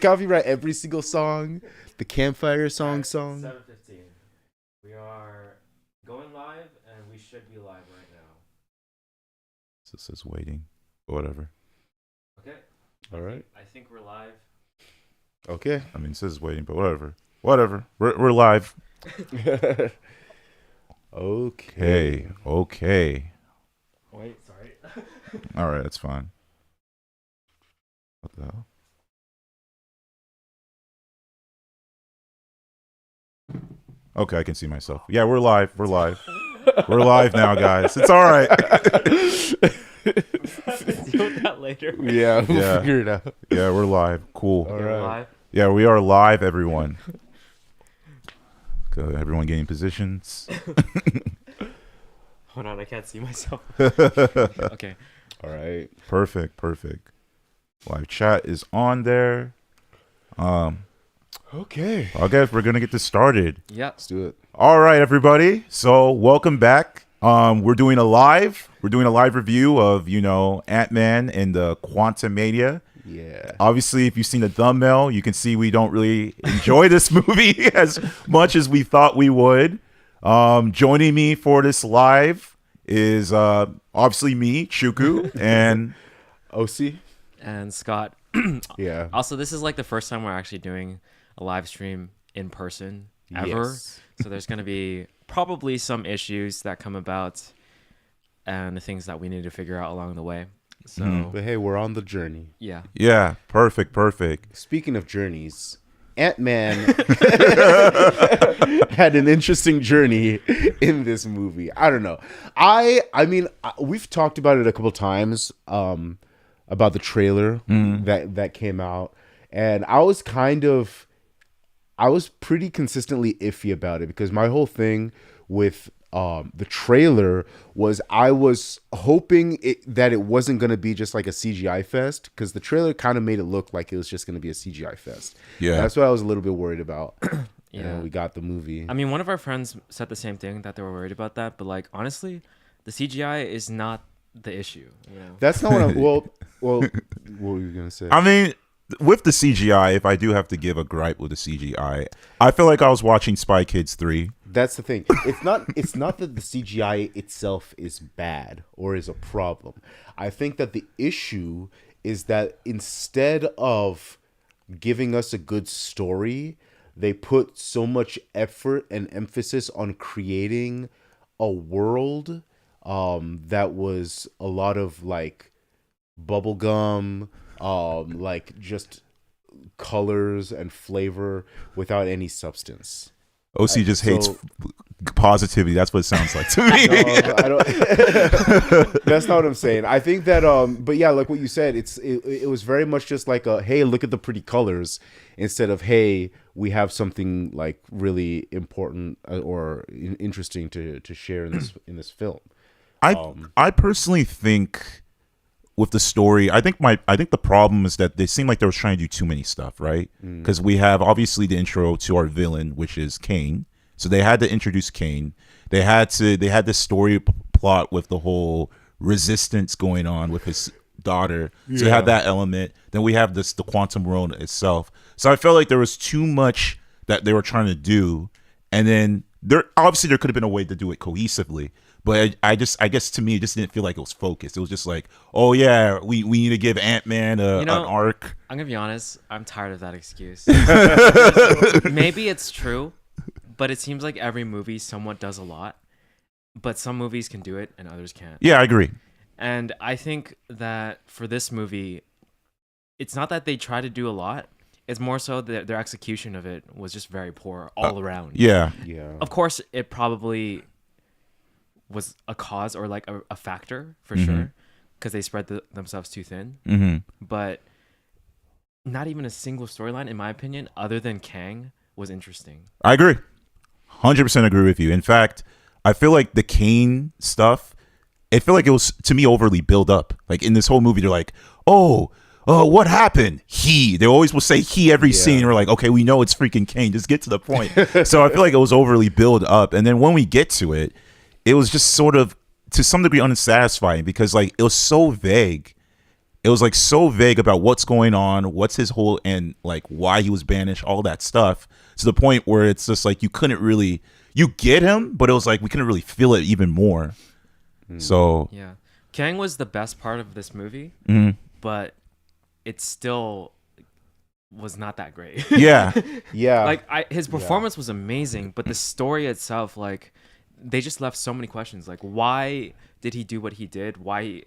copyright every single song. The campfire song. 7:15. We are going live, and we should be live right now. So it says waiting. Whatever. Okay. All right. I think we're live. Okay. I mean, it says waiting, but whatever. Whatever. We're live. Okay. Okay. Wait, sorry. All right, that's fine. What the hell? Okay, I can see myself. Yeah, we're live. We're live. We're live now, guys. It's all right. Deal with that later. Yeah, we'll Yeah. figure it out. Yeah, we're live. Cool. All Okay, right. we're live. Yeah, we are live, everyone. Good. Everyone getting positions. Hold on, I can't see myself. Okay. All right. Perfect. Live chat is on there. Okay. I guess we're gonna get this started. Yeah. Let's do it. All right, everybody. So welcome back. We're doing a live review of, Ant-Man and the Quantumania. Yeah. Obviously, if you've seen the thumbnail, you can see we don't really enjoy this movie as much as we thought we would. Joining me for this live is obviously me, Chuku, and OC. And Scott. Yeah. Also, this is like the first time we're actually doing a live stream in person ever. Yes. So there's going to be probably some issues that come about and the things that we need to figure out along the way. So, But hey, we're on the journey. yeah. yeah, perfect. Speaking of journeys, Ant-Man had an interesting journey in this movie. I don't know. I mean, we've talked about it a couple times about the trailer that came out, and I was pretty consistently iffy about it because my whole thing with the trailer was I was hoping that it wasn't going to be just like a CGI fest, because the trailer kind of made it look like it was just going to be a CGI fest. Yeah. And that's what I was a little bit worried about. Yeah. And we got the movie. I mean, one of our friends said the same thing, that they were worried about that. But, like, honestly, the CGI is not the issue. You know? That's not what I'm... Well, what were you going to say? I mean, with the CGI, if I do have to give a gripe with the CGI, I feel like I was watching Spy Kids 3. That's the thing. It's not that the CGI itself is bad or is a problem. I think that the issue is that instead of giving us a good story, they put so much effort and emphasis on creating a world that was a lot of like bubblegum, like just colors and flavor without any substance. OC just hates positivity. That's what it sounds like to me. No, I don't. That's not what I'm saying. I think that, but yeah, like what you said, it was very much just like a, hey, look at the pretty colors, instead of, hey, we have something like really important or interesting to share in this film. I personally think with the story, I think the problem is that they seem like they were trying to do too many stuff, right? Because we have obviously the intro to our villain, which is Kane. So they had to introduce Kane. They had this story plot with the whole resistance going on with his daughter. So they had that element. Then we have the quantum world itself. So I felt like there was too much that they were trying to do, and then there could have been a way to do it cohesively. But I guess to me, it just didn't feel like it was focused. It was just like, oh yeah, we need to give Ant-Man an arc. I'm going to be honest. I'm tired of that excuse. Maybe it's true, but it seems like every movie somewhat does a lot. But some movies can do it and others can't. Yeah, I agree. And I think that for this movie, it's not that they try to do a lot. It's more so that their execution of it was just very poor all around. Yeah. Of course, it probably was a cause or like a factor for sure, because they spread themselves too thin. But not even a single storyline, in my opinion, other than Kang, was interesting. I agree. 100% agree with you. In fact, I feel like the Kane stuff, I feel like it was, to me, overly built up. Like in this whole movie, they're like, oh, what happened? They always will say he every scene. We're like, okay, we know it's freaking Kane. Just get to the point. So I feel like it was overly built up. And then when we get to it, it was just sort of, to some degree, unsatisfying, because like it was so vague it was like so vague about what's going on, what's his whole, and like why he was banished, all that stuff, to the point where it's just like you couldn't really, you get him, but it was like we couldn't really feel it even more. So yeah, Kang was the best part of this movie, but it still was not that great. yeah, Yeah. Like his performance was amazing, but the story itself, like they just left so many questions. Like why did he do what he did? Why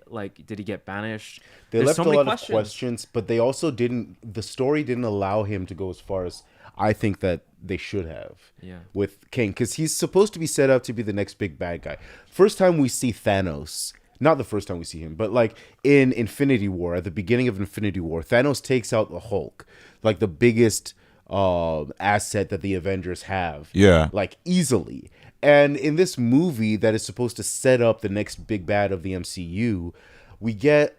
did he get banished? They There's left so a many lot of questions, but they also didn't. The story didn't allow him to go as far as I think that they should have. Yeah. With King, because he's supposed to be set up to be the next big bad guy. First time we see Thanos, not the first time we see him, but like in Infinity War, at the beginning of Infinity War, Thanos takes out the Hulk, like the biggest asset that the Avengers have. Yeah. Like easily. And in this movie that is supposed to set up the next big bad of the MCU, we get,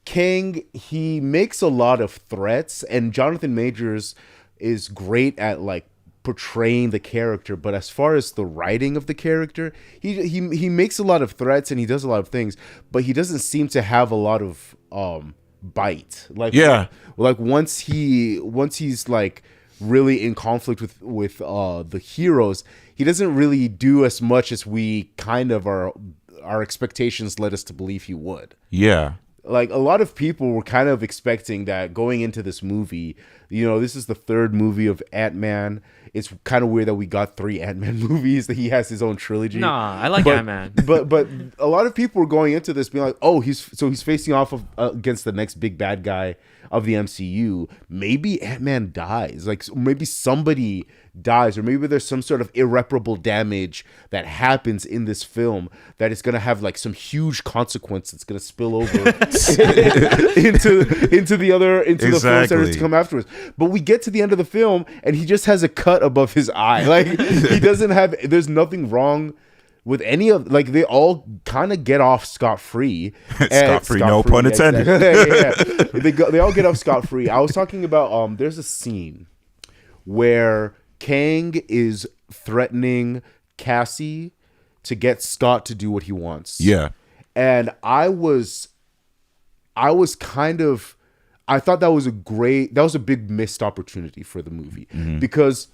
Kang, he makes a lot of threats, and Jonathan Majors is great at like portraying the character, but as far as the writing of the character, he makes a lot of threats and he does a lot of things, but he doesn't seem to have a lot of bite. Like once he's like really in conflict with the heroes, he doesn't really do as much as we kind of our expectations led us to believe he would. Yeah. Like a lot of people were kind of expecting that going into this movie, this is the third movie of Ant-Man. It's kind of weird that we got 3 Ant-Man movies, that he has his own trilogy. Nah, I like Ant-Man. but a lot of people were going into this being like, oh, he's facing off against the next big bad guy of the MCU. Maybe Ant-Man dies. Like maybe somebody dies, or maybe there's some sort of irreparable damage that happens in this film that is going to have like some huge consequence that's going to spill over into the films that are to come afterwards. But we get to the end of the film and he just has a cut above his eye. Like he doesn't have, there's nothing wrong with any of, like they all kind of get off scot-free. Scot-free, no pun intended. Yeah. They all get off scot-free. I was talking about there's a scene where Kang is threatening Cassie to get Scott to do what he wants. Yeah. And I thought that was a big missed opportunity for the movie, because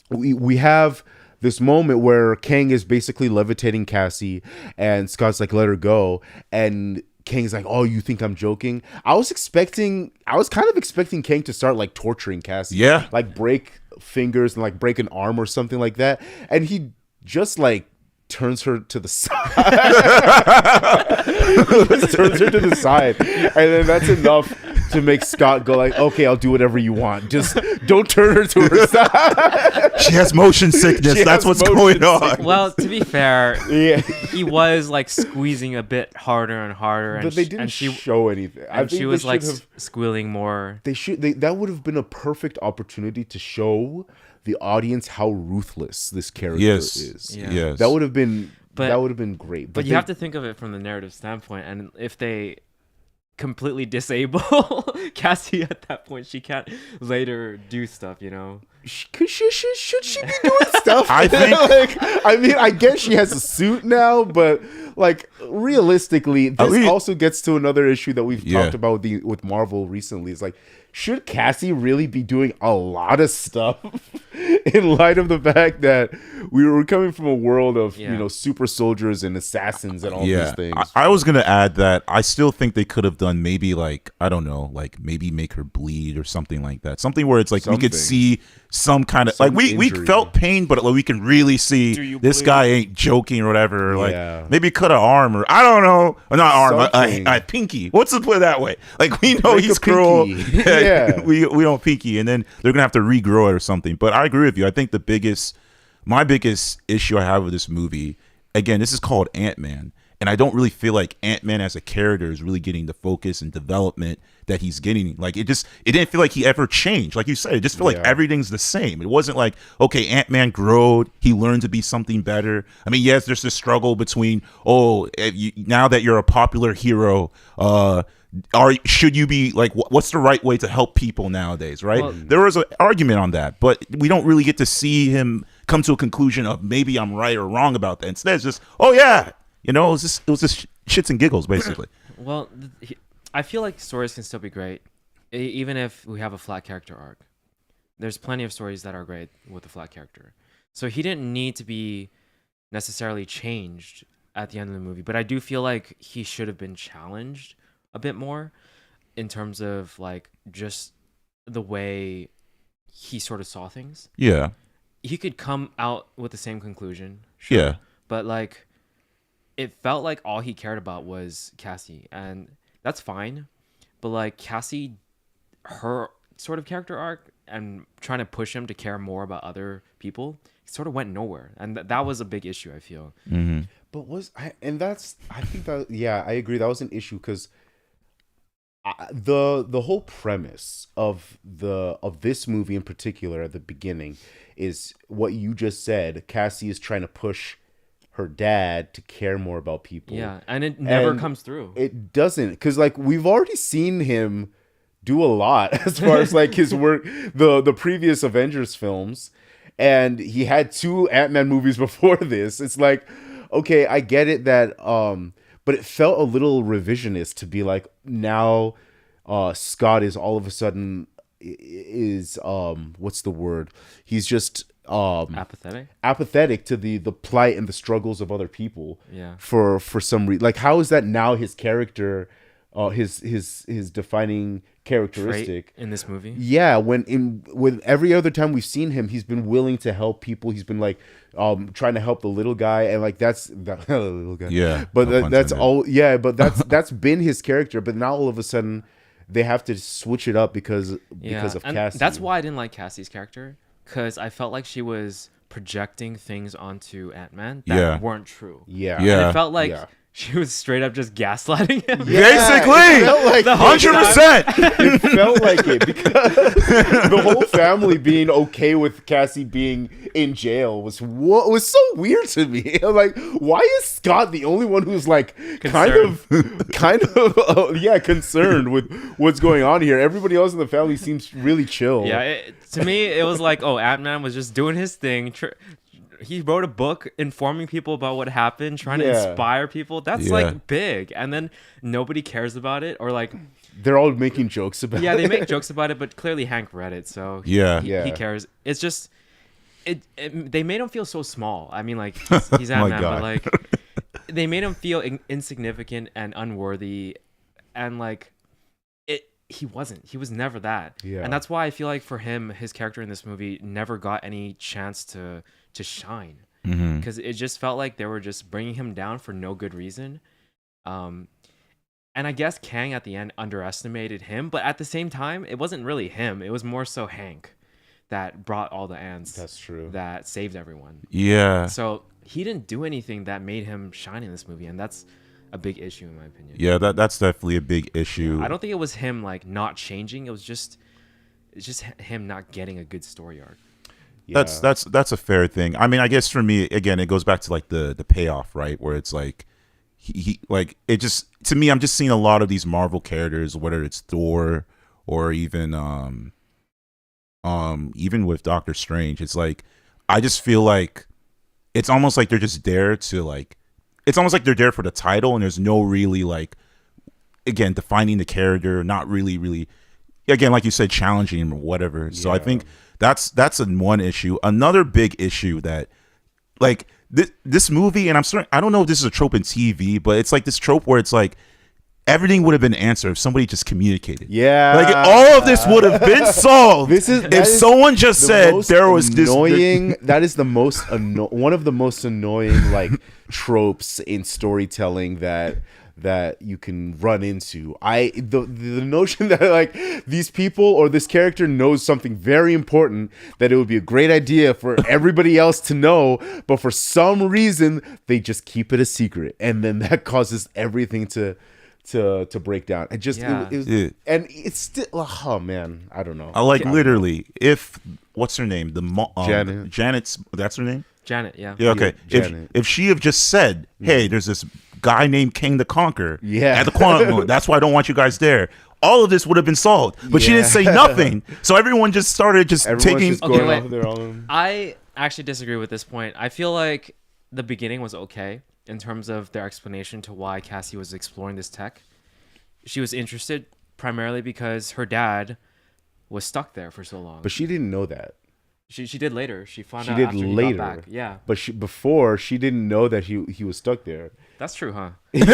we have this moment where Kang is basically levitating Cassie and Scott's like, let her go. And Kang's like, oh, you think I'm joking? I was kind of expecting Kang to start like torturing Cassie. Yeah. Like break fingers and like break an arm or something like that. And he just like turns her to the side. Turns her to the side. And then that's enough to make Scott go like, okay, I'll do whatever you want. Just don't turn her to her side. She has motion sickness. That's what's going on. Well, to be fair, Yeah. he was like squeezing a bit harder and harder, But they didn't show anything. I think she was like have, squealing more. that would have been a perfect opportunity to show the audience how ruthless this character is. Yeah. Yes. That would have been great. But you have to think of it from the narrative standpoint, and if they completely disable Cassie at that point, she can't later do stuff, should she be doing stuff? I think I guess she has a suit now, but like realistically, this also gets to another issue that we've talked about with Marvel recently. It's like, should Cassie really be doing a lot of stuff in light of the fact that we were coming from a world of super soldiers and assassins and all these things? I was gonna add that I still think they could have done maybe like, I don't know, like maybe make her bleed or something like that. Something where it's like we could see some kind of like we felt pain, but like we can really see this guy ain't joking or whatever. Or like maybe cut an arm, or I don't know, or not arm, a pinky. What's to put it that way? Like we know he's cruel. Yeah, we don't pinky, and then they're gonna have to regrow it or something. But I agree with you. I think my biggest issue I have with this movie, again, this is called Ant-Man, and I don't really feel like Ant-Man as a character is really getting the focus and development that he's getting. Like it didn't feel like he ever changed. Like you said, it just felt like everything's the same. It wasn't like, okay, Ant-Man growed, he learned to be something better. I mean, yes, there's this struggle between, now that you're a popular hero, should you be like, what's the right way to help people nowadays, right? Well, there was an argument on that, but we don't really get to see him come to a conclusion of maybe I'm right or wrong about that. Instead, it's just, it was just shits and giggles, basically. Well, I feel like stories can still be great, even if we have a flat character arc. There's plenty of stories that are great with a flat character. So he didn't need to be necessarily changed at the end of the movie, but I do feel like he should have been challenged a bit more in terms of like just the way he sort of saw things. Yeah. He could come out with the same conclusion, sure, Yeah. but like it felt like all he cared about was Cassie, and that's fine. But like Cassie, her sort of character arc and trying to push him to care more about other people sort of went nowhere, and that was a big issue, I feel. Mm-hmm. But I think that, yeah, I agree, that was an issue, because the whole premise of this movie in particular at the beginning is what you just said. Cassie is trying to push her dad to care more about people. Yeah, and it never And comes through. It doesn't, because like we've already seen him do a lot as far as like his work, the previous Avengers films, and he had 2 Ant-Man movies before this. It's like, okay, I get it that but it felt a little revisionist to be like, now Scott is all of a sudden is what's the word? He's just apathetic to the plight and the struggles of other people. Yeah. For some reason, like, how is that now his character, his defining characteristic in this movie? Yeah, with every other time we've seen him, he's been willing to help people. He's been like trying to help the little guy, and like that's the little guy. Yeah, but that's all. Yeah, but that's been his character. But now all of a sudden, they have to switch it up because of and Cassie. That's why I didn't like Cassie's character, because I felt like she was projecting things onto Ant-Man that weren't true. Yeah. And it felt like she was straight up just gaslighting him. Basically, 100%. It felt like it, because the whole family being okay with Cassie being in jail was so weird to me. I'm like, why is Scott the only one who's like concerned with what's going on here? Everybody else in the family seems really chill. Yeah, to me, it was like, oh, Ant-Man was just doing his thing. He wrote a book informing people about what happened, trying to inspire people. That's like big. And then nobody cares about it, or like they're all making jokes about it. Yeah, they make jokes about it, but clearly Hank read it, so he cares. It's just they made him feel so small. I mean, like he's Ant-Man, but like they made him feel insignificant and unworthy, and like he was never that. Yeah. And that's why I feel like for him, his character in this movie never got any chance to shine, because it just felt like they were just bringing him down for no good reason. And I guess Kang at the end underestimated him, but at the same time, it wasn't really him. It was more so Hank that brought all the ants. That's true. That saved everyone. Yeah. So he didn't do anything that made him shine in this movie, and that's a big issue in my opinion. Yeah, that's definitely a big issue. I don't think it was him like not changing. It's just him not getting a good story arc. Yeah. That's a fair thing. I mean, I guess for me, again, it goes back to like the payoff, right? Where it's like he like, it just, to me, I'm just seeing a lot of these Marvel characters, whether it's Thor or even with Doctor Strange. It's like, I just feel like it's almost like they're just there to like, it's almost like they're there for the title, and there's no really like, again, defining the character, not really, again, like you said, challenging him or whatever. Yeah. So I think that's one issue. Another big issue that like this movie, and I don't know if this is a trope in TV, but it's like this trope where it's like everything would have been answered if somebody just communicated. Yeah, like all of this would have been solved. If someone just said there was annoying. That is the most one of the most annoying like tropes in storytelling that you can run into. The notion that like these people or this character knows something very important that it would be a great idea for everybody else to know, but for some reason they just keep it a secret, and then that causes everything to break down. It just and it's still, oh man, I don't know. Literally, if what's her name, Janet's, that's her name. Janet, yeah. Yeah, okay. Yeah, if she have just said, "Hey, there's this guy named King the Conqueror at the Quantum, that's why I don't want you guys there," all of this would have been solved. But she didn't say nothing, so everyone just started taking. I actually disagree with this point. I feel like the beginning was okay in terms of their explanation to why Cassie was exploring this tech. she was interested primarily because her dad was stuck there for so long. But she didn't know that. She did later. She found She out did after he later. got back. Yeah, But before she didn't know that he was stuck there. that's true, huh? You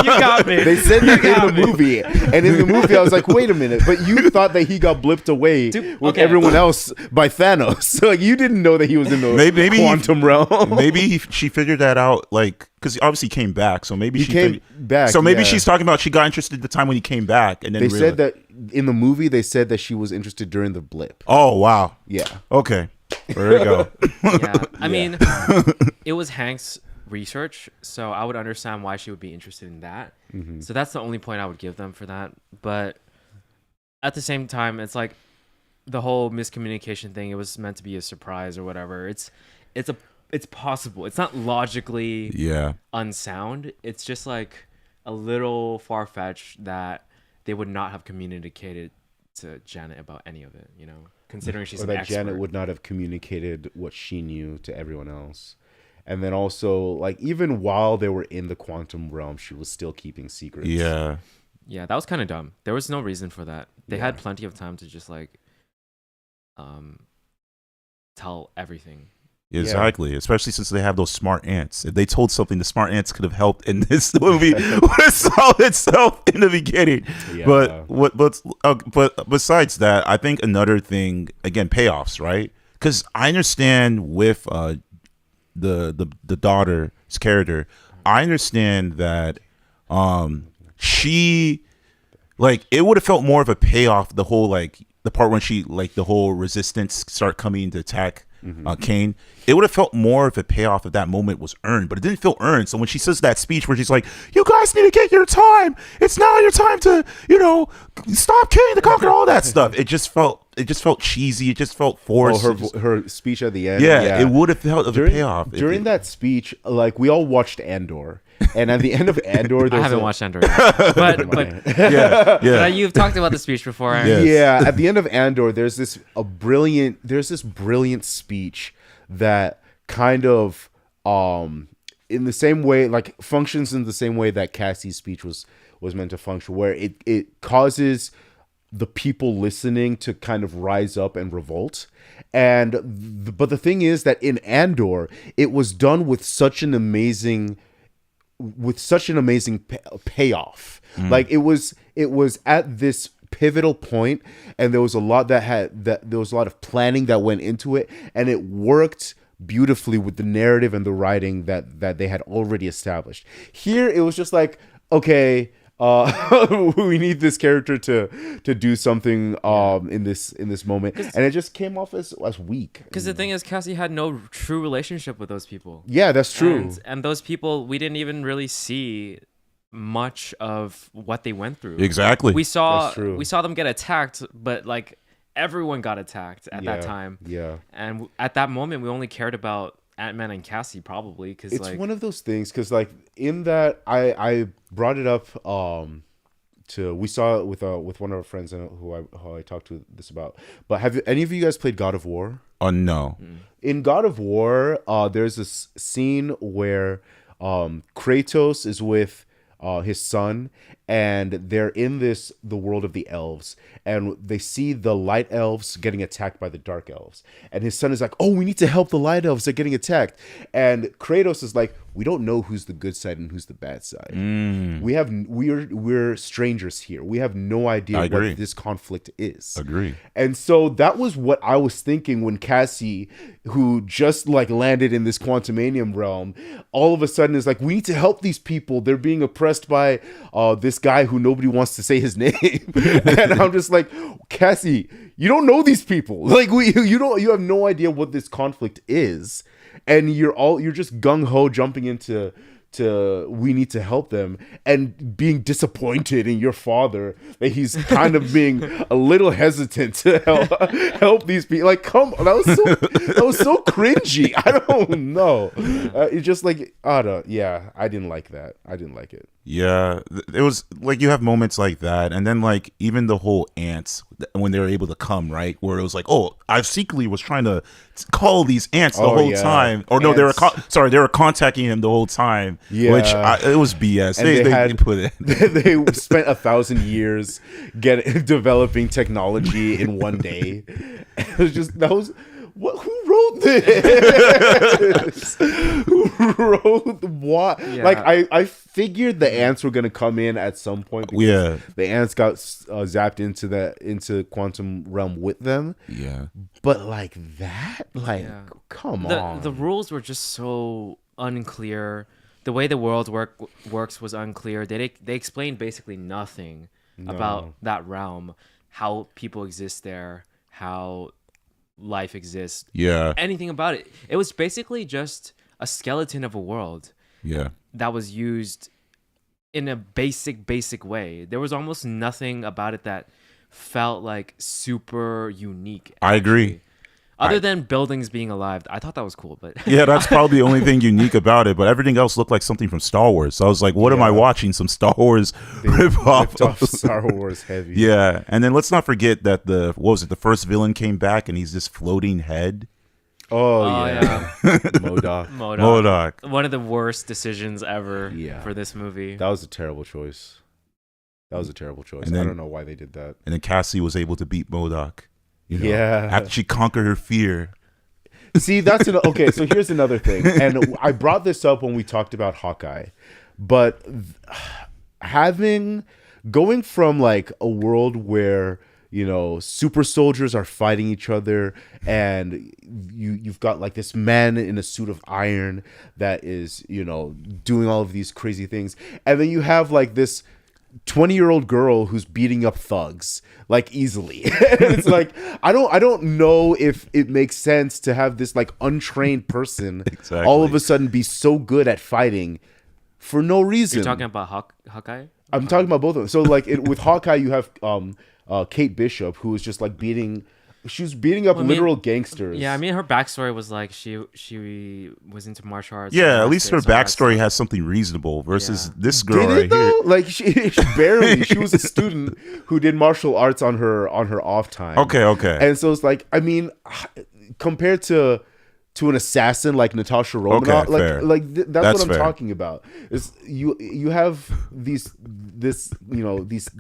got me. They said that in the movie, and in the movie I was like, wait a minute, but you thought that he got blipped away with everyone else by Thanos. So like you didn't know that he was in the maybe quantum realm. Maybe she figured that out, like, because he obviously came back. So maybe He came back. So maybe yeah. she's talking about she got interested at the time when he came back, and then They said that in the movie. They said that she was interested during the blip. Oh wow. Yeah. Okay. There you go. Yeah, I mean, it was Hank's research, so I would understand why she would be interested in that. So that's the only point I would give them for that. But at the same time, it's like the whole miscommunication thing. It was meant to be a surprise or whatever. It's possible. It's not logically unsound. It's just like a little far-fetched that they would not have communicated to Janet about any of it, you know, considering she's or an that expert. Janet would not have communicated what she knew to everyone else. And then also, like, even while they were in the quantum realm, she was still keeping secrets. Yeah. Yeah, that was kind of dumb. There was no reason for that. They had plenty of time to just like tell everything. Exactly, especially since they have those smart ants. If they told something, the smart ants could have helped in this movie. Would have solved itself in the beginning. Yeah. But besides that, I think another thing, again, payoffs, right? Because I understand with the daughter's character, I understand that she, like, it would have felt more of a payoff, the whole, like, the part when she, like, the whole resistance start coming to attack Kane. It would have felt more of a payoff if that moment was earned, but it didn't feel earned. So when she says that speech where she's like, you guys need to get your time, it's now your time to, you know, stop Kane to conquer, all that stuff, it just felt cheesy. It just felt forced. Her speech at the end. It would have felt of a payoff during that speech. Like, we all watched Andor, and at the end of Andor, I haven't watched Andor yet. but you've talked about the speech before. Yes. Yeah, at the end of Andor, there's this brilliant speech that kind of in the same way, like, functions in the same way that Cassie's speech was meant to function, where it causes the people listening to kind of rise up and revolt. But the thing is that in Andor, it was done with such an amazing payoff. Like, it was at this pivotal point, and there was a lot there was a lot of planning that went into it, and it worked beautifully with the narrative and the writing that they had already established. Here it was just like, okay, we need this character to do something in this moment, and it just came off as weak. Because the thing is, Cassie had no true relationship with those people. Yeah, that's true. And those people, we didn't even really see much of what they went through. Exactly. We saw them get attacked, but like everyone got attacked at that time. Yeah. And at that moment, we only cared about Ant-Man and Cassie, probably, because it's like one of those things. Because like in that, I brought it up. We saw it with one of our friends who I talked to this about. But have any of you guys played God of War? No. In God of War, there's this scene where Kratos is with his son, and they're in the world of the elves, and they see the light elves getting attacked by the dark elves, and his son is like, oh, we need to help the light elves, they're getting attacked. And Kratos is like, we don't know who's the good side and who's the bad side. We're strangers here, we have no idea what this conflict is. Agree. And so that was what I was thinking when Cassie, who just like landed in this Quantumania realm, all of a sudden is like, we need to help these people, they're being oppressed by this guy who nobody wants to say his name. And I'm just like, Cassie, you don't know these people. Like, you have no idea what this conflict is, and you're just gung-ho jumping into we need to help them, and being disappointed in your father that he's kind of being a little hesitant to help these people. Like, come on, that was so cringy. I don't know. It's just like, I didn't like that. I didn't like it. Yeah, it was like, you have moments like that, and then like even the whole ants when they were able to come, right, where it was like, oh, I secretly was trying to call these ants the whole time, or no, they were contacting him the whole time, Yeah. which it was BS. And They put it. they spent 1,000 years developing technology in one day. It was just who wrote this? Who wrote what? Yeah. Like I figured the ants were gonna come in at some point. Because the ants got zapped into quantum realm with them. Yeah. But like that, come on. The rules were just so unclear. The way the world works was unclear. They explained basically nothing about that realm, how people exist there, how life exists. Yeah. Anything about it. It was basically just a skeleton of a world. Yeah. That was used in a basic way. There was almost nothing about it that felt like super unique. I agree. Other than buildings being alive, I thought that was cool. But Yeah, that's probably the only thing unique about it. But everything else looked like something from Star Wars. So I was like, what am I watching? Some Star Wars rip-off. Star Wars heavy. Yeah. And then let's not forget that the first villain came back and he's this floating head. Oh yeah. MODOK. MODOK. One of the worst decisions ever Yeah. for this movie. That was a terrible choice. And then, I don't know why they did that. And then Cassie was able to beat MODOK. Yeah. After she conquered her fear. See, okay. So here's another thing, and I brought this up when we talked about Hawkeye, but going from like a world where super soldiers are fighting each other, and you've got like this man in a suit of iron that is doing all of these crazy things, and then you have like this 20-year-old girl who's beating up thugs like easily. It's like I don't know if it makes sense to have this like untrained person all of a sudden be so good at fighting for no reason. You're talking about Hawkeye? I'm talking about both of them. So like with Hawkeye you have Kate Bishop, who was just like beating up literal gangsters. Yeah, I mean her backstory was like she was into martial arts. Yeah, at least her backstory has something reasonable versus this girl Did right it though? here. Like she barely. She was a student who did martial arts on her off time. Okay. And so it's like, I mean, compared to an assassin like Natasha Romanoff, fair. That's what I'm fair. talking about. Is you have these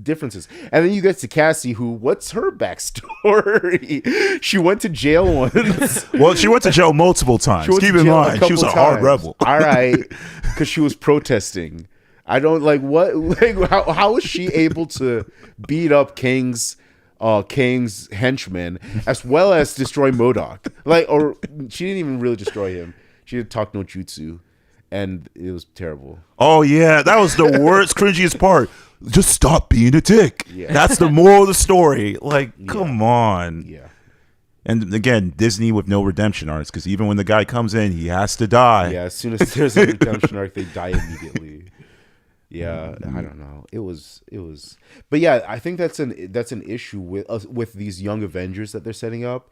differences, and then you get to Cassie, who what's her backstory? She went to jail once. Well, she went to jail multiple times. Keep in mind, she was a hard rebel. All right, because she was protesting. I don't like what. Like, how was she able to beat up Kang's henchmen as well as destroy MODOK? Like, or she didn't even really destroy him. She did talk no jutsu, and it was terrible. Oh yeah, that was the worst, cringiest part. Just stop being a dick. Yeah. That's the moral of the story. Like, come on. Yeah. And again, Disney with no redemption arcs, because even when the guy comes in, he has to die. Yeah. As soon as there's a redemption arc, they die immediately. Yeah, I don't know. It was, but yeah, I think that's an issue with these young Avengers that they're setting up.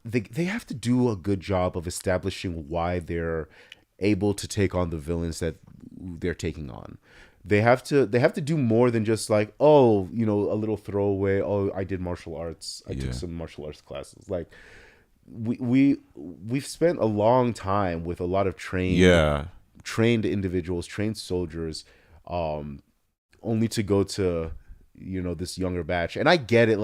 They have to do a good job of establishing why they're able to take on the villains that they're taking on. They have to do more than just like, a little throwaway. Oh, I did martial arts. I took some martial arts classes. Like we've spent a long time with a lot of trained individuals, trained soldiers. Only to go to this younger batch, and I get it.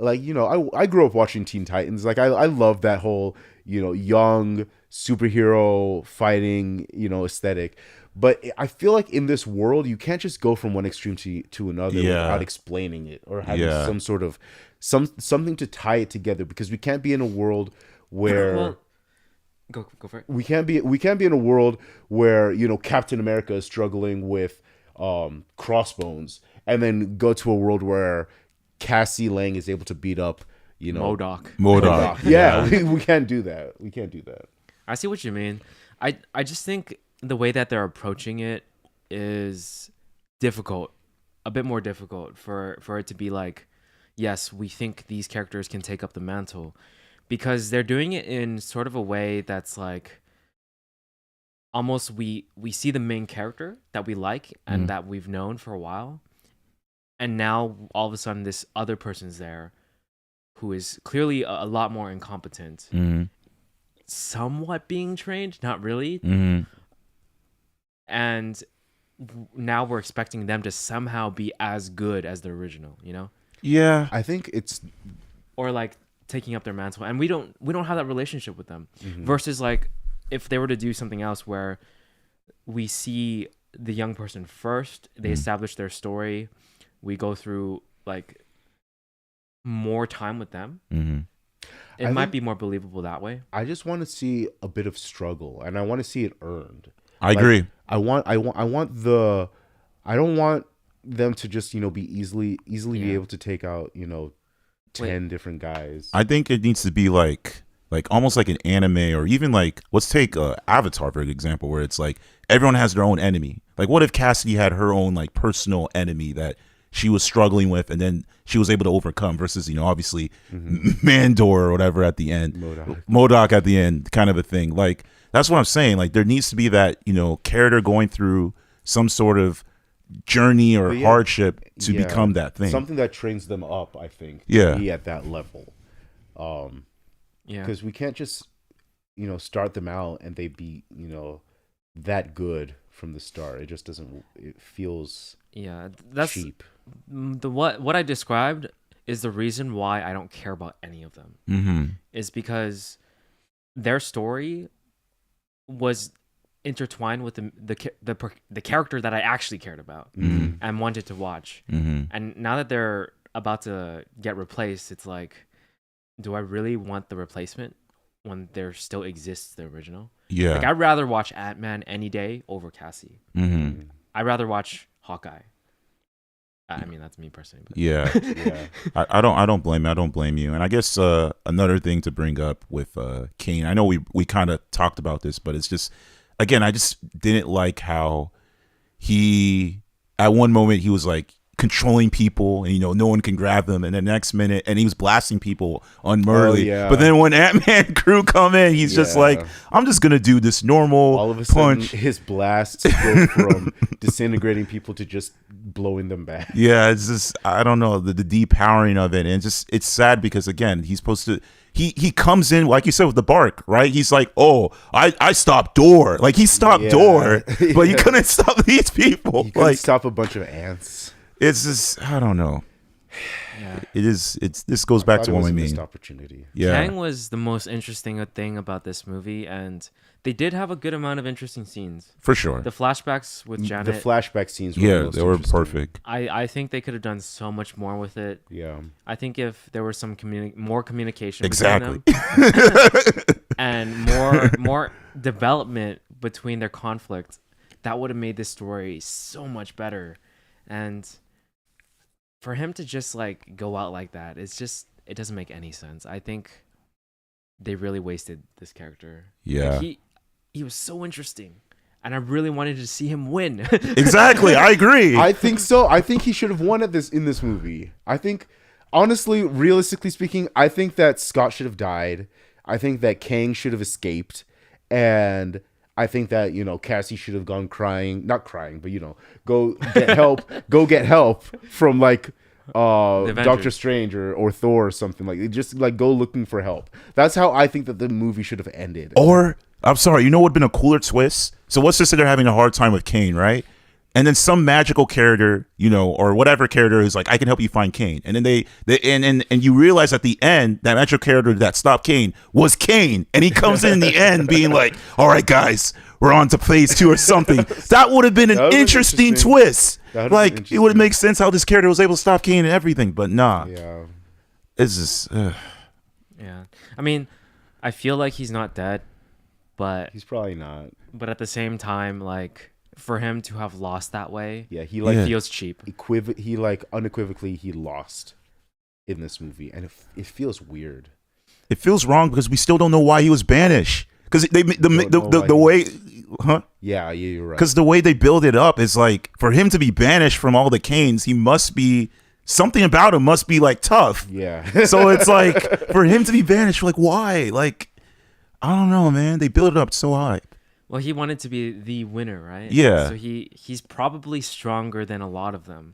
I grew up watching Teen Titans. Like I love that whole young superhero fighting aesthetic. But I feel like in this world, you can't just go from one extreme to another without explaining it or having some sort of something to tie it together, because we can't be in a world where. Go for it. We can't be in a world where Captain America is struggling with crossbones, and then go to a world where Cassie Lang is able to beat up MODOK. Yeah, we can't do that. We can't do that. I see what you mean. I just think the way that they're approaching it is difficult, a bit more difficult for it to be like, yes, we think these characters can take up the mantle. Because they're doing it in sort of a way that's like almost we see the main character that we like and that we've known for a while, and now all of a sudden this other person's there who is clearly a lot more incompetent, somewhat being trained, not really, and now we're expecting them to somehow be as good as the original, you know? Yeah. I think it's Or like taking up their mantle, and we don't have that relationship with them. Versus like if they were to do something else where we see the young person first, they establish their story, we go through like more time with them. It I might think- be more believable that way. I just want to see a bit of struggle, and I want to see it earned. I agree. I want the. I don't want them to just be easily be able to take out 10 different guys. I think it needs to be like almost like an anime, or even like, let's take Avatar for example, where it's like everyone has their own enemy. Like, what if Cassidy had her own like personal enemy that she was struggling with, and then she was able to overcome, versus obviously Mandor or whatever at the end, Modok at the end, kind of a thing. Like, that's what I'm saying. Like, there needs to be that character going through some sort of journey or hardship to become that thing. Something that trains them up, I think, Yeah. to be at that level. Because we can't just start them out and they be that good from the start. It just doesn't. It feels that's cheap. What I described is the reason why I don't care about any of them. Is because their story was intertwined with the character that I actually cared about and wanted to watch. And now that they're about to get replaced, it's like, do I really want the replacement when there still exists the original? Yeah. Like, I'd rather watch Ant-Man any day over Cassie. I'd rather watch Hawkeye. I mean, that's me personally. But. Yeah. I don't blame you. And I guess another thing to bring up with Kane, I know we kind of talked about this, but it's just, again, I just didn't like how he, at one moment, he was like controlling people, and no one can grab them, and the next minute, and he was blasting people unmercifully. But then when Ant-Man crew come in, he's just like, I'm just gonna do this normal all of a punch. sudden his blasts go from disintegrating people to just blowing them back. It's just, I don't know, the depowering of it, and just, it's sad because, again, he's supposed to, he comes in, like you said, with the bark, right? He's like, oh, I stopped Door. Like, he stopped Door, but he couldn't stop these people. He couldn't like, stop a bunch of ants. it's just, I don't know. This goes back to what I mean. Missed opportunity. Kang was the most interesting thing about this movie, and they did have a good amount of interesting scenes. For sure. The flashbacks with Janet. The flashback scenes were the most they were interesting. perfect. I think they could have done so much more with it. Yeah. I think if there was some more communication Exactly. between them and more development between their conflict, that would have made this story so much better. And for him to just like go out like that, it doesn't make any sense. I think they really wasted this character. Yeah. Like, he was so interesting, and I really wanted to see him win. Exactly. I agree. I think so. I think he should have won in this movie. I think, honestly, realistically speaking, I think that Scott should have died. I think that Kang should have escaped, and I think that Cassie should have gone crying, not crying, but go get help, go get help from like Doctor Strange or Thor or something, like just like go looking for help. That's how I think that the movie should have ended. Or, I'm sorry, what would have been a cooler twist? So let's just say they're having a hard time with Kane, right? And then some magical character, or whatever character is like, I can help you find Kane. And then and you realize at the end that magical character that stopped Kane was Kane, and he comes in the end being like, all right, guys, we're on to phase 2 or something. That would have been an interesting twist. Like, it would make sense how this character was able to stop Kane and everything, but nah. Yeah. It's just Yeah. I mean, I feel like he's not dead, but He's probably not. But at the same time, like, for him to have lost that way, Yeah, he feels cheap. he unequivocally he lost in this movie, and it feels weird. It feels wrong because we still don't know why he was banished. Because the way, huh? Yeah, you're right. Because the way they build it up is like, for him to be banished from all the Kanes, he must be, something about him must be like tough. Yeah. So it's like, for him to be banished, like, why? Like, I don't know, man. They build it up so high. Well, he wanted to be the winner, right? Yeah. So he's probably stronger than a lot of them.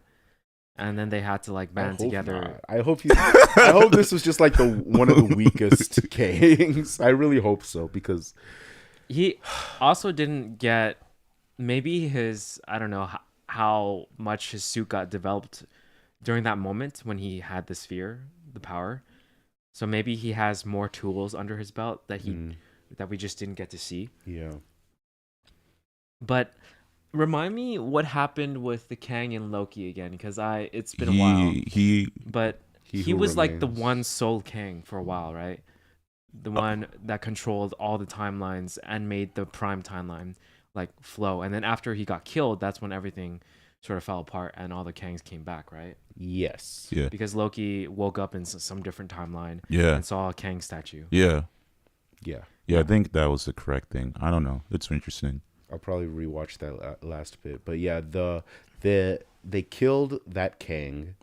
And then they had to like band together. I hope this was just like one of the weakest Kangs. I really hope so, because he also didn't get maybe his, I don't know how much his suit got developed during that moment when he had the sphere, the power. So maybe he has more tools under his belt that we just didn't get to see. Yeah. But remind me what happened with the Kang and Loki again, because it's been a while. But he was like the one sole Kang for a while, right? The one that controlled all the timelines and made the prime timeline like flow. And then after he got killed, that's when everything sort of fell apart and all the Kangs came back, right? Yes. Yeah. Because Loki woke up in some different timeline Yeah. and saw a Kang statue. Yeah. Yeah. Yeah, I think that was the correct thing. I don't know. It's interesting. I'll probably rewatch that last bit. But yeah, they killed that Kang,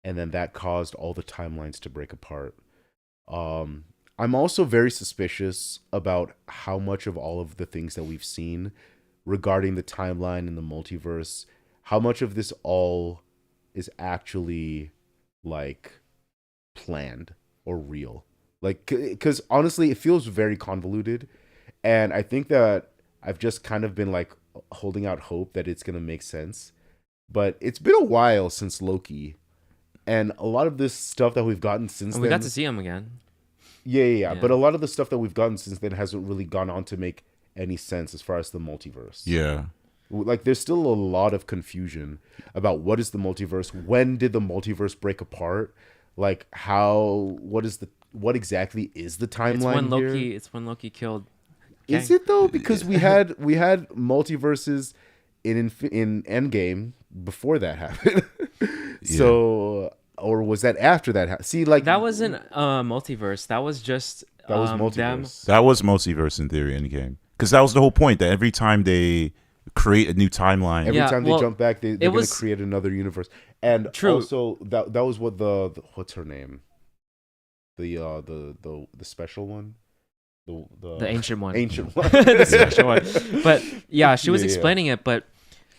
and then that caused all the timelines to break apart. I'm also very suspicious about how much of all of the things that we've seen regarding the timeline and the multiverse, how much of this all is actually like planned or real. Like, because honestly, it feels very convoluted. And I think that I've just kind of been like holding out hope that it's going to make sense. But it's been a while since Loki. And a lot of this stuff that we've gotten since And we got to see him again. Yeah. But a lot of the stuff that we've gotten since then hasn't really gone on to make any sense as far as the multiverse. Yeah. Like, there's still a lot of confusion about what is the multiverse, when did the multiverse break apart, like what exactly is the timeline here? It's when Loki killed Kang. Is it though? Because we had multiverses in Endgame before that happened. So, or was that after that? See, like that wasn't multiverse. That was just was multiverse. That was multiverse in theory in the game. Because that was the whole point, that every time they create a new timeline. Every time they jump back, they're going to create another universe. And also, that was what the what's her name? The special one? The ancient one. Ancient one. The special one. But yeah, she was explaining it. But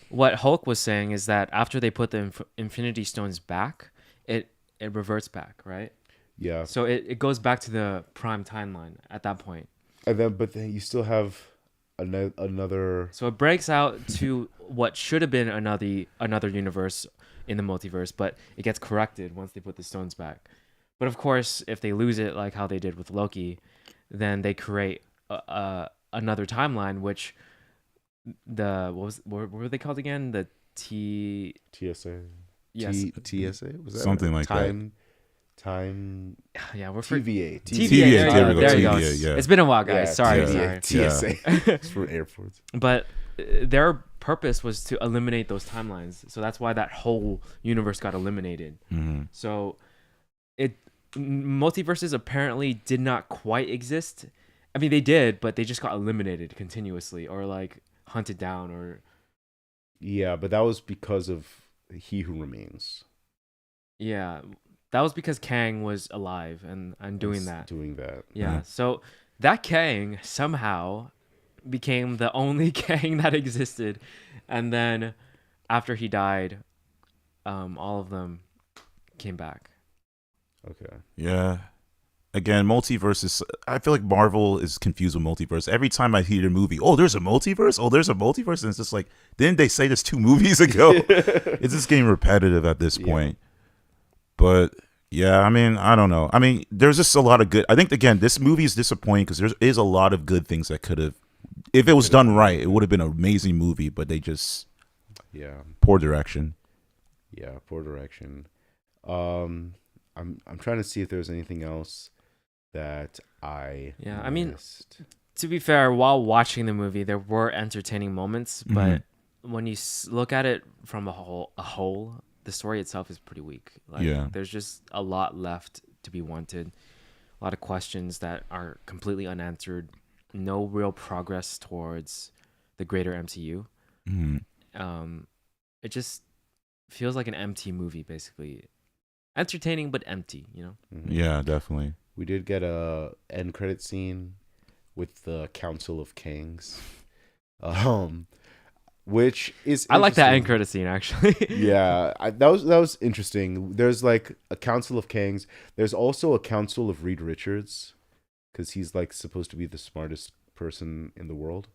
what Hulk was saying is that after they put the Infinity Stones back, it reverts back, right? Yeah. So it goes back to the prime timeline at that point. And then you still have another. So it breaks out to what should have been another universe in the multiverse, but it gets corrected once they put the stones back. But of course, if they lose it, like how they did with Loki, then they create another timeline, which what were they called again? The TSA. Yes. TSA was that something like time? Yeah, we're TVA. TVA. There you go. Yeah. It's been a while, guys. Yeah, sorry. TSA. It's for airports. But their purpose was to eliminate those timelines, so that's why that whole universe got eliminated. Mm-hmm. So multiverses apparently did not quite exist. I mean, they did, but they just got eliminated continuously, or like hunted down, or yeah. But that was because of He Who Remains. Yeah, that was because Kang was alive and doing that. Yeah. So that Kang somehow became the only Kang that existed, and then after he died, all of them came back. Okay. Yeah. Again, multiverses. I feel like Marvel is confused with multiverse. Every time I hear a movie, there's a multiverse. And it's just like, didn't they say this 2 movies ago? It's just getting repetitive at this point. But yeah, I mean, I don't know. I mean, there's just a lot of good. I think again, this movie is disappointing because there is a lot of good things that could have, if it was done right, it would have been an amazing movie. But they just, poor direction. Yeah, poor direction. I'm trying to see if there's anything else that I missed. I mean, to be fair, while watching the movie, there were entertaining moments, but when you look at it from a whole, the story itself is pretty weak. There's just a lot left to be wanted, a lot of questions that are completely unanswered, no real progress towards the greater MCU. It just feels like an empty movie, basically. Entertaining but empty, you know? Yeah, definitely. We did get a end credit scene with the Council of Kangs, which is I like that end credit scene actually. Yeah, that was interesting. There's like a Council of Kangs. There's also a Council of Reed Richards, because he's like supposed to be the smartest person in the world.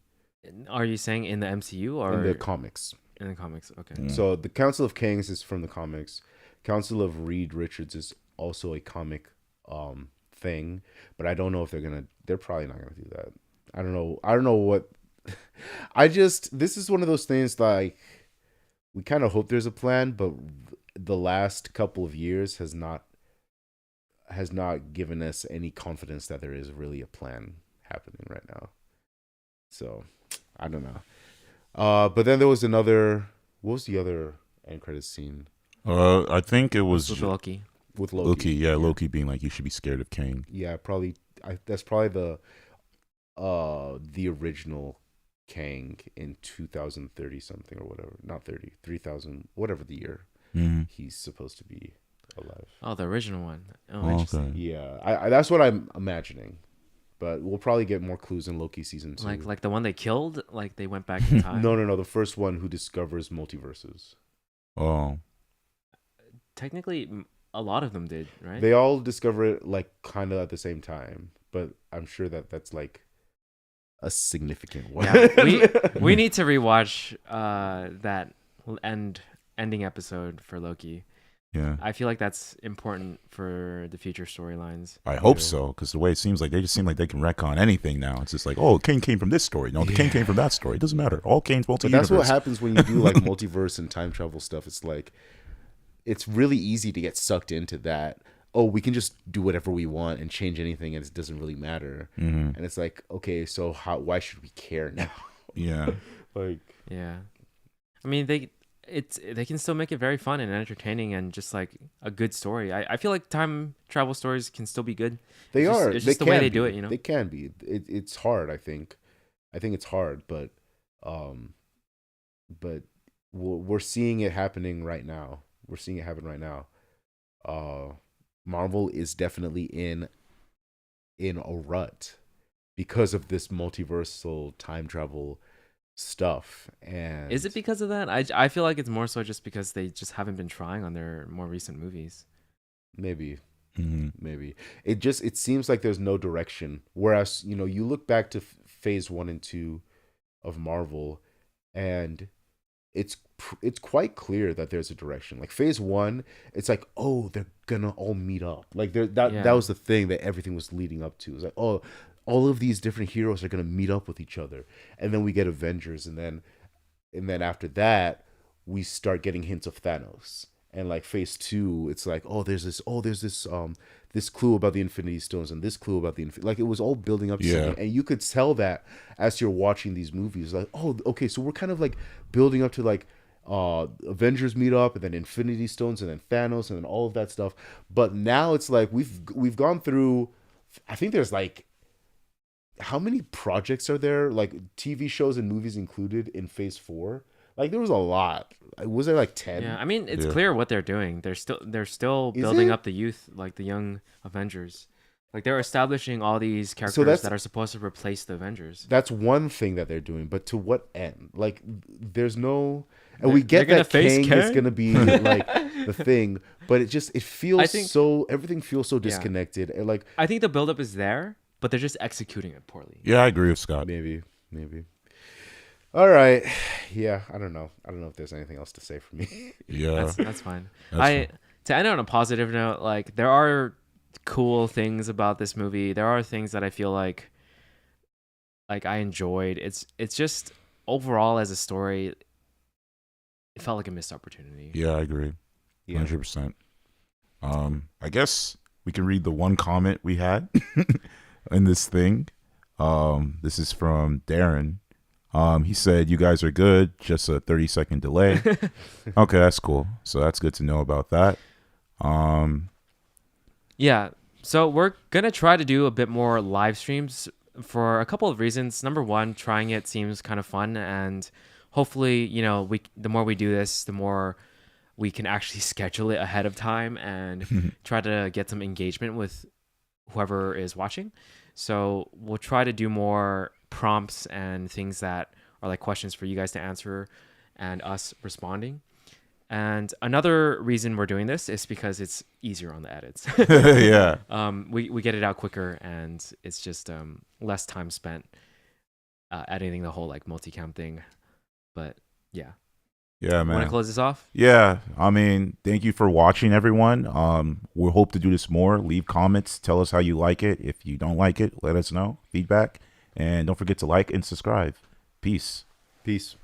Are you saying in the MCU or in the comics. in the comics? Okay. Yeah. So the Council of Kings is from the comics. Council of Reed Richards is also a comic thing, but I don't know if they're probably not gonna do that. I don't know what this is one of those things like we kind of hope there's a plan, but the last couple of years has not given us any confidence that there is really a plan happening right now. So I don't know. But then there was another. What was the other end credits scene? I think it was With Loki. With Loki. Yeah, Loki being like, you should be scared of Kang. Yeah, probably. That's probably the original Kang in 2030 something or whatever. Not 30, 3000, whatever the year he's supposed to be alive. Oh, the original one. Oh, Oh, interesting. okay. Yeah, I that's what I'm imagining. But we'll probably get more clues in Loki season 2. Like the one they killed, like they went back in time. No, the first one who discovers multiverses. Oh, Technically, a lot of them did, right? They all discover it like kind of at the same time, but I'm sure that that's like a significant one. Yeah, we need to rewatch that ending episode for Loki. yeah. I feel like that's important for the future storylines. I hope so, because the way it seems like they just seem like they can retcon anything now. It's just like, oh, Kane came from this story. No, the Kane came from that story. It doesn't matter. All Kane's But multi-universe. that's what happens when you do like multiverse and time travel stuff. It's like it's really easy to get sucked into that. Oh, we can just do whatever we want and change anything, and it doesn't really matter. Mm-hmm. And it's like, okay, so why should we care now? Yeah. Like, Yeah, I mean they can still make it very fun and entertaining and just like a good story. I feel like time travel stories can still be good. It's just the way they do it, you know. They can be. It's hard. I think it's hard, but we're seeing it happening right now. We're seeing it happen right now. Marvel is definitely in a rut because of this multiversal time travel stuff. And Is it because of that? I feel like it's more so just because they just haven't been trying on their more recent movies. maybe Mm-hmm. it seems like there's no direction, whereas you look back to phase 1 and 2 of Marvel, and it's quite clear that there's a direction. Like phase 1, it's like, oh, they're gonna all meet up. Like that was the thing that everything was leading up to. It was like, oh, all of these different heroes are gonna meet up with each other, and then we get Avengers, and then after that we start getting hints of Thanos. And like phase 2, it's like, there's this clue about the Infinity Stones and this clue about the like it was all building up to something, and you could tell that as you're watching these movies. Like, oh, okay, so we're kind of like building up to like Avengers meet up, and then Infinity Stones, and then Thanos, and then all of that stuff. But now it's like we've gone through. I think there's like, how many projects are there? Like TV shows and movies included in phase 4. Like there was a lot. Was there like 10? Yeah, I mean it's clear what they're doing. They're still Is building it? up the youth, like the young Avengers. Like they're establishing all these characters that are supposed to replace the Avengers. That's one thing that they're doing, but to what end? Like there's no, and we get they're that gonna face Kang is Kang? gonna be like the thing, but it feels think- so, everything feels so disconnected, and like I think the buildup is there, but they're just executing it poorly. Yeah, I agree with Scott. maybe. All right, yeah, I don't know if there's anything else to say for me. Yeah. That's fine. That's fine. To end on a positive note, like there are cool things about this movie. There are things that I feel like I enjoyed. It's just overall as a story, it felt like a missed opportunity. Yeah, I agree. Yeah. 100%. I guess we can read the one comment we had in this thing. This is from Darren. He said, "You guys are good, just a 30-second delay." Okay, that's cool. So that's good to know about that. Yeah. So we're gonna try to do a bit more live streams for a couple of reasons. Number one, trying it seems kind of fun, and hopefully, the more we do this, the more we can actually schedule it ahead of time and try to get some engagement with whoever is watching. So we'll try to do more prompts and things that are like questions for you guys to answer and us responding. And another reason we're doing this is because it's easier on the edits. Yeah. We get it out quicker, and it's just less time spent editing the whole like multicam thing. But yeah, Yeah, want to man. close this off? Yeah, I mean, thank you for watching, everyone. We hope to do this more. Leave comments. Tell us how you like it. If you don't like it, let us know. Feedback. And don't forget to like and subscribe. Peace. Peace.